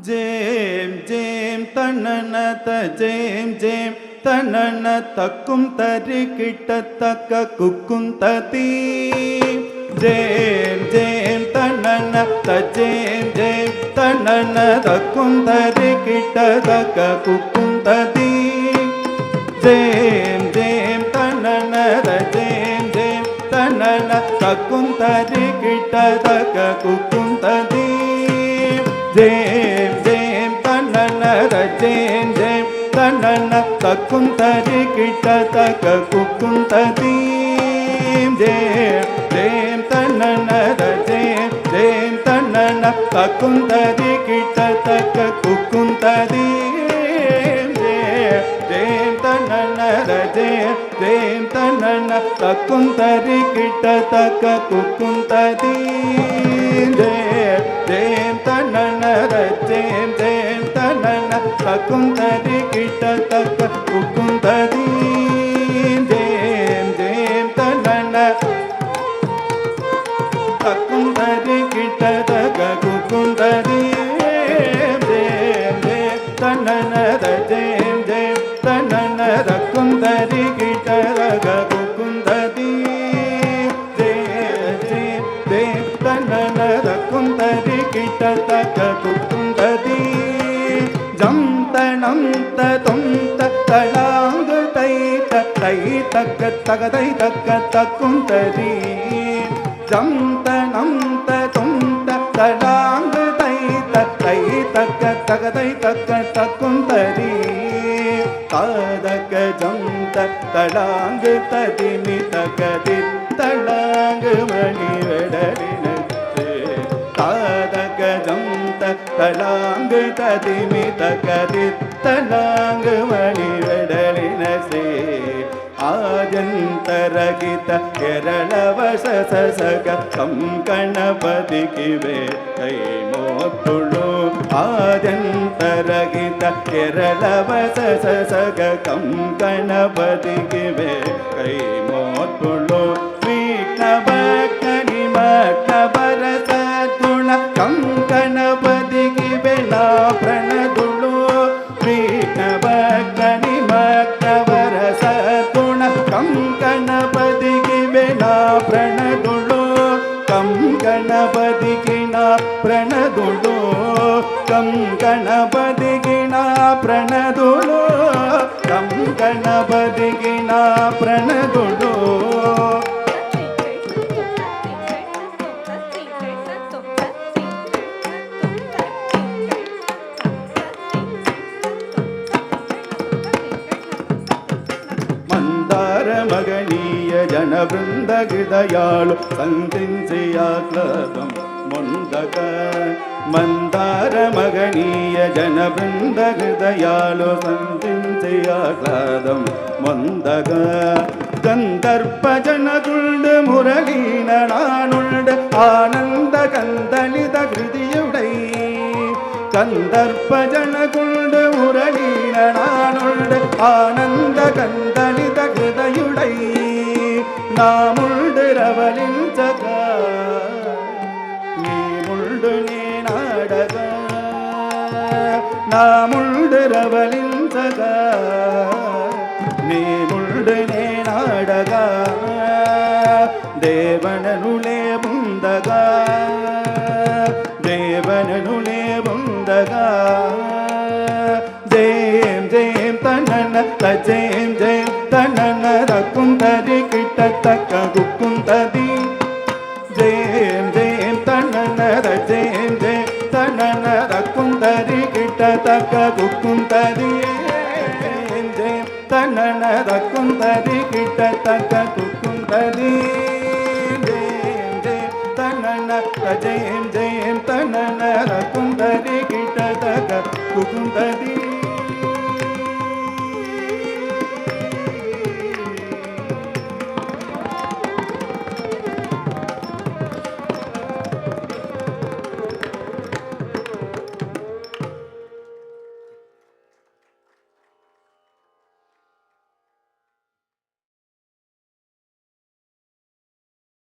ஜேம் ஜேம் தன்னனத ஜேம் ஜேம் தன்னன தக்கும் தரி கிட்டத்தக்க குக்கும் ததி ஜேம் ஜேம் தன்னன ஜேம் ஜேம் தன்னன தக்கும் தரி கிட்டத்தக்க குக்கும் ததி ஜேம் ஜேம் தன்னன ஜேம் ஜேம் தன்னன தக்கும் தரி கிட்டத்தக்க குக்கும் ததி ஜேம் ஜேம் தன்னன ஜேம் ஜேம் தன்னன தக்கும் தரி கிட்டத்தக்க குக்கும் ததி ஜேம் ஜேம் தன்னன ஜேம் ஜேம் தன்னன தக்கும் தரி கிட்டத்தக்க குக்கும் ததி ஜேம் ஜேம் தன்னன ஜேம் ஜேம் தன்னன தக்கும் தரி கிட்டத்தக்க குக்கும் ததி ஜேம் ஜேம் தன்னன ஜேம் ஜேம் தன்னன தக்கும் தரி கிட்டத்தக்க குக்கும் ததி ஜேம் ஜேம் தன்னன தக்கும் தரி கிட்டத்தக்க குக்கும் ததி ஜேம் ஜேம் தன்னன ஜேம் ஜேம் தன்னன தக்கும் தரி கிட்டத்தக்க குக்கும் ததி ஜேம் ஜேம் ஜேம் தன்னன தக்கும் தரி கிட்டத்தக்க குக்கும் ததி ஜம் தனம் ததும் தலாங்கு தை தை தக்க தகதை தக்க தக்கும் தரி ஜம் தனம் ததும் தலாங்கு தை தை தக்க தகதை தக்க தக்கும் தரி தாதக ஜம் தலாங்கு ததிமி தகதி தலாங்கு மணி வெடலினத்து தாதக ஜம் தலாங்கு ததிமி தகதி தலாங்கு மணி வெடலினசே ஆஜந்தரகித ಕೇರಳವಸಸಗ ಕಂಕಣಪದಿಗಿವೆ ಕೈ ಮೋತ್ತುಳು ಆಜಂತರಗಿತ ಕೇರಳವಸಸಗ ಕಂಕಣಪದಿಗಿವೆ ಕೈ ಮೋತ್ತುಳು ವಿಘ್ನಭಕ್ತನಿ ಮಗ್ನಭರಸ ಗುಣ ಕಂಕಣಪದಿಗಿವೆ ನಾ ಪ್ರಣದುಳು ವಿಘ್ನಭಕ್ತನಿ ಮಗ್ನಭರಸ ಕಂಕಣಪದಿಗಿವೆ ನಾ ಪ್ರಣದುಳು ಕಂಕಣಪದಿಗಿ ನಾ ಪ್ರಣದುಳು ಕಂಕಣಪದಿಗಿ ನಾ ಪ್ರಣದುಳು ಕಂಕಣಪದಿಗಿ ನಾ ಪ್ರಣದುಳು మగనీయ జనబృంద హృదయాలు సంధించియాక్లదం మొందగ మందార మగనీయ జనబృంద హృదయాలు సంధించియాక్లదం మొందగ గంధర్ప జనదుల్డు మురళీన నానుల్డు ఆనంద కందలిద హృదయుడై கந்தர்ப்ப ஜனகுண்டு முரளீன நானுள்டு ஆனந்த கந்தளித ஹிருதயுடை நாமுள்டு ரவலிஞ்சக நீமுள்டு நீ நாடக நாமுள்டு ரவலிஞ்சக நீமுள்டு நீ நாடக தேவனனுளே முந்தக தேவனனுளே ஜெயம் ஜெயம் தன்னன ஜெயம் ஜெயம் தன்னன தக்கும் தரி கிட்டத்தக்க குக்கும் ததி ஜெயம் ஜெயம் தன்னன ஜெயம் ஜெயம் தன்னன தக்கும் தரி கிட்டத்தக்க குக்கும் ததி ஜெயம் ஜெயம் தன்னன தக்கும் தரி கிட்டத்தக்க குக்கும் ததி ஜெயம் ஜெயம் தன்னன ஜெயம் ஜெயம் தன்னன தக்கும் தரி கிட்டத்தக்க குக்கும் ததி